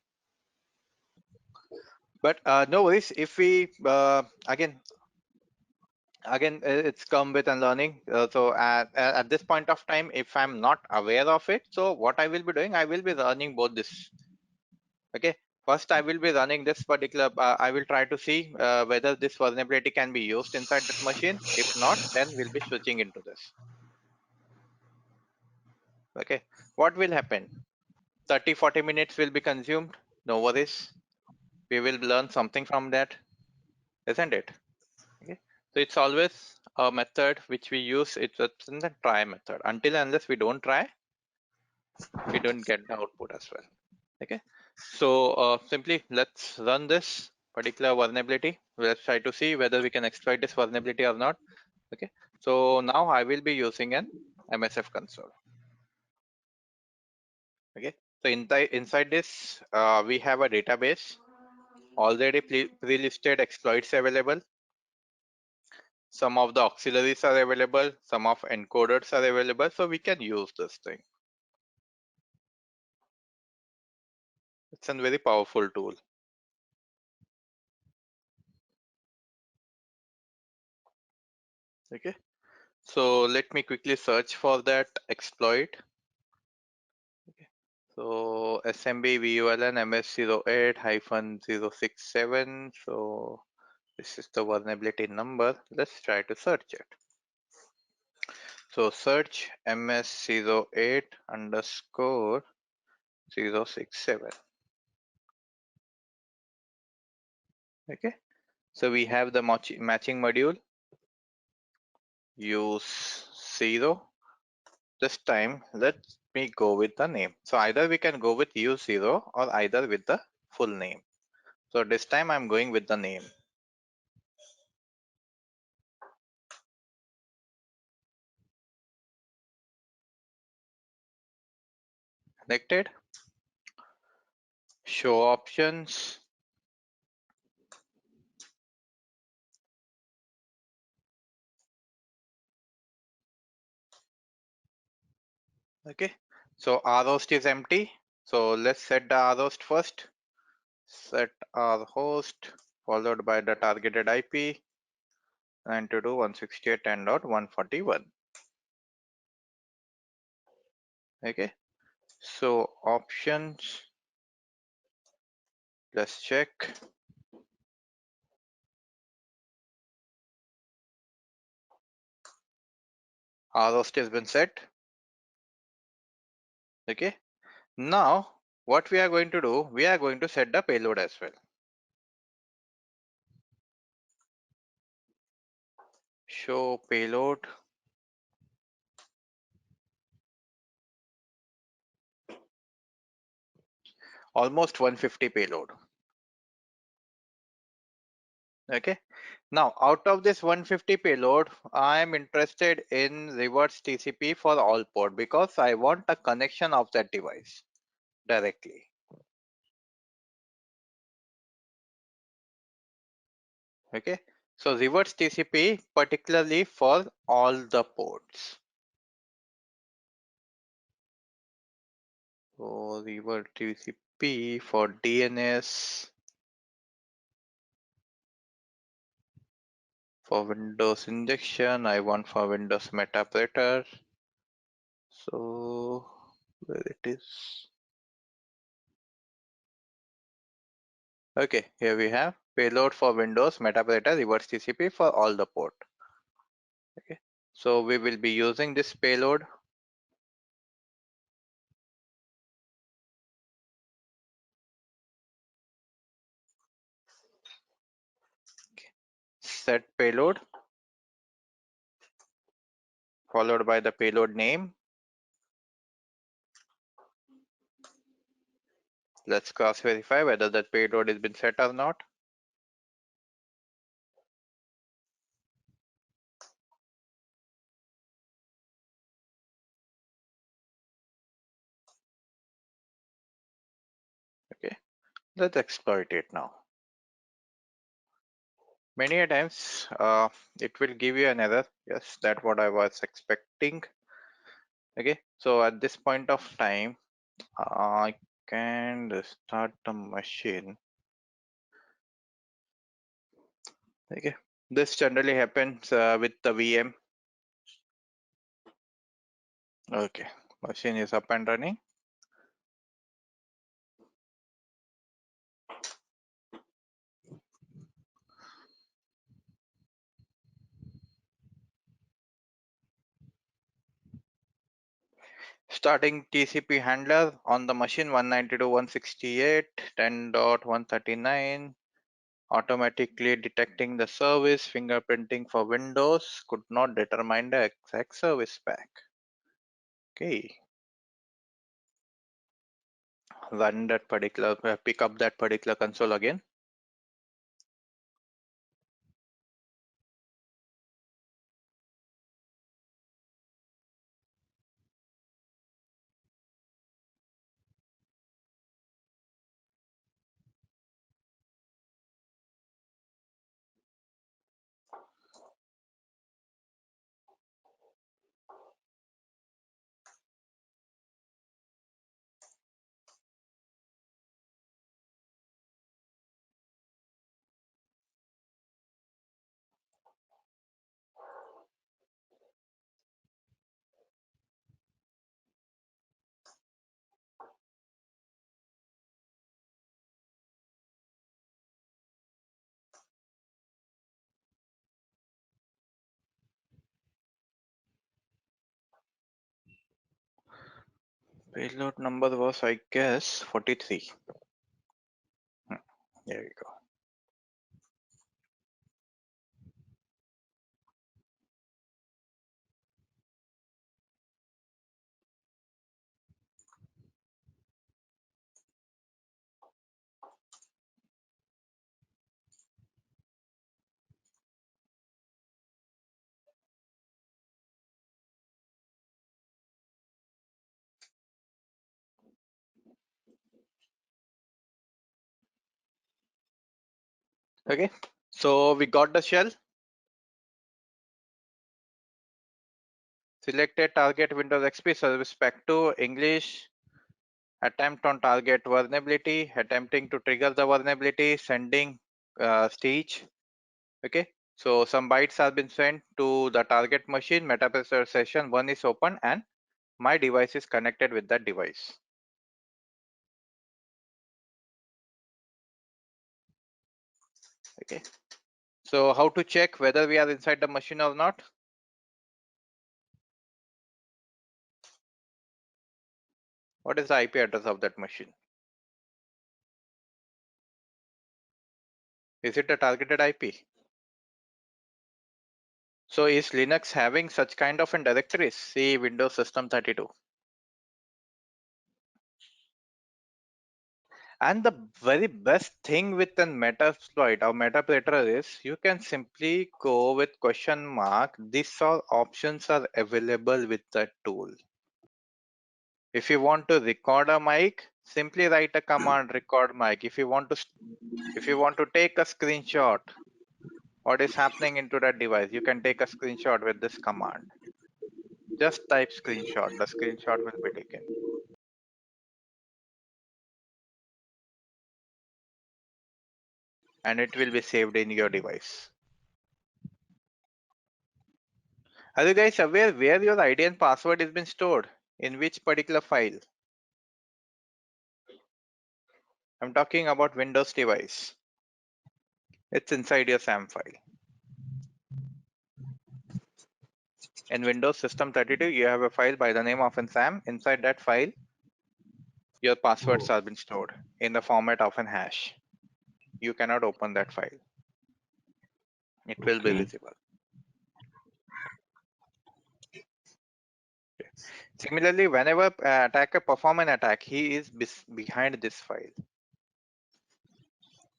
But no worries, if we again Again, it's come with unlearning. So at this point of time, if I'm not aware of it, so what I will be doing, I will be running both this. Okay, first I will be running this particular, I will try to see whether this vulnerability can be used inside that machine. If not, then we'll be switching into this. Okay, what will happen? 30-40 minutes will be consumed. No worries. We will learn something from that, isn't it? Okay, so it's always a method which we use. It's in the try method. Until and unless we don't try, we don't get the output as well. Okay, so simply let's run this particular vulnerability. Let's try to see whether we can exploit this vulnerability or not. Okay, so now I will be using an MSF console. Okay, so inside this, we have a database already pre-listed exploits available. Some of the auxiliaries are available, some of encoders are available, so we can use this thing. It's a very powerful tool. Okay, so let me quickly search for that exploit. Okay, so SMB VULN MS08-067. So this is the vulnerability number. Let's try to search it. So search MS08 underscore 067. Okay, so we have the matching module. Use 0. This time let me go with the name. So either we can go with use 0 or either with the full name. So this time I'm going with the name. Connected. Show options. Okay, so rhost is empty. So let's set the rhost first. Set rhost followed by the targeted IP 922.168.10.141. Okay, so options. Let's check. Rhost has been set. Okay, now what we are going to do, we are going to set the payload as well. Show payload. Almost 150 payload. Okay, now out of this 150 payload, I am interested in reverse TCP for all port because I want a connection of that device directly. Okay, so reverse TCP particularly for all the ports. So reverse TCP for DNS, for Windows injection, I want for Windows Metasploit. So where it is? Okay, here we have payload for Windows Metasploit reverse TCP for all the port. Okay, so we will be using this payload. Okay. Set payload followed by the payload name. Let's cross verify whether that payload has been set or not. Okay, let's exploit it now. Many a times it will give you an error. Yes, that's what I was expecting. Okay, so at this point of time, I can restart the machine. Okay, This generally happens with the VM. Okay, machine is up and running. Starting TCP handler on the machine 192.168.10.139, automatically detecting the service, fingerprinting for Windows, could not determine the exact service pack. Okay, run that particular, pick up that particular console again. Payload number was, I guess, 43. There we go. Okay, so we got the shell. Selected target Windows XP service pack 2, English, attempt on target vulnerability, attempting to trigger the vulnerability, sending stage. Okay, so some bytes have been sent to the target machine, metaprocessor session 1 is open and my device is connected with that device. Okay, so how to check whether we are inside the machine or not? What is the IP address of that machine? Is it a targeted IP? So is Linux having such kind of a directory? See Windows System 32. And the very best thing with a Metasploit or Metapredator is you can simply go with question mark. These all options are available with the tool. If you want to record a mic, simply write a command record mic. If you want to take a screenshot, what is happening into that device, you can take a screenshot with this command. Just type screenshot, the screenshot will be taken. And it will be saved in your device. Are you guys aware where your ID and password has been stored? In which particular file? I'm talking about Windows device. It's inside your SAM file. In Windows System 32, you have a file by the name of an SAM. Inside that file, your passwords have been stored in the format of an hash. You cannot open that file. It will be visible. Similarly, whenever attacker perform an attack, he is behind this file.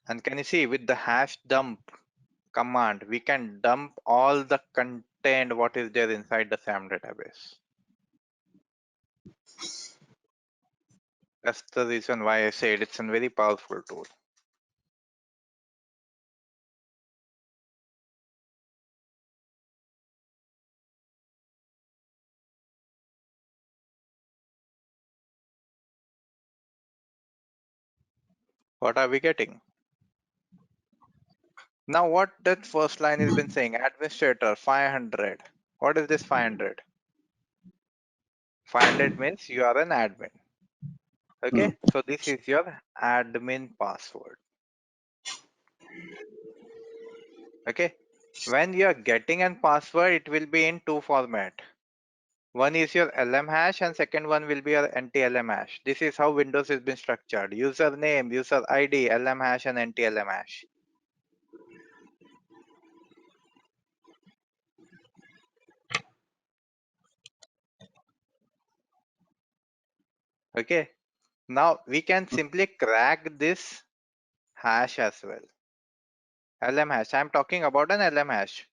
And can you see with the hash dump command, we can dump all the content what is there inside the SAM database. That's the reason why I said it's a very powerful tool. What are we getting? Now what that first line has been saying, administrator 500. What is this 500? 500 means you are an admin. Hmm. Okay, so this is your admin password. Okay, when you are getting an password, it will be in two format. One is your LM hash and second one will be your NTLM hash. This is how Windows has been structured. Username, user ID, LM hash and NTLM hash. Okay, now we can simply crack this hash as well. LM hash, I'm talking about an LM hash.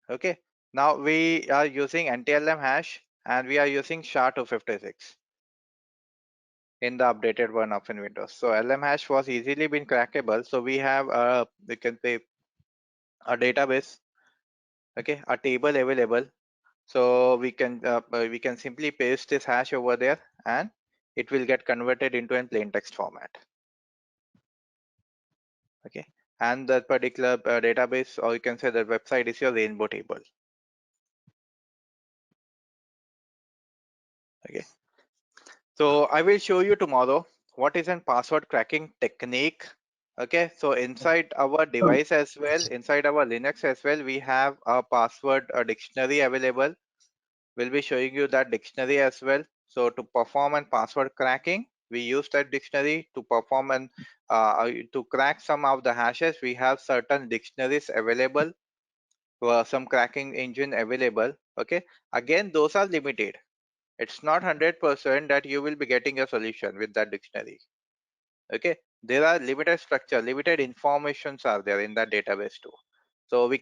Okay, now we are using NTLM hash and we are using SHA-256 in the updated one of in Windows. So LM hash was easily been crackable. So we have we can say a database, okay, a table available. So we can simply paste this hash over there and it will get converted into a plain text format. Okay, and that particular database, or you can say the website, is your rainbow table. Okay, so I will show you tomorrow what is a password cracking technique. Okay, so inside our device as well, inside our Linux as well, we have a password dictionary available. We'll be showing you that dictionary as well. So to perform a password cracking, we use that dictionary to perform and to crack some of the hashes. We have certain dictionaries available, some cracking engine available. Okay, again, those are limited. It's not 100% that you will be getting a solution with that dictionary. Okay, there are limited structure, limited informations are there in that database too. So we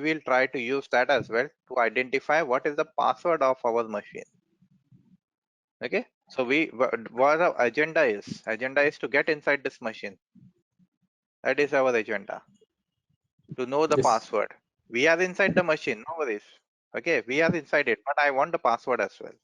will try to use that as well to identify what is the password of our machine. Okay, so what our agenda is to get inside this machine. That is our agenda, to know the Yes. password. We are inside the machine, no worries. Okay, we are inside it, but I want the password as well.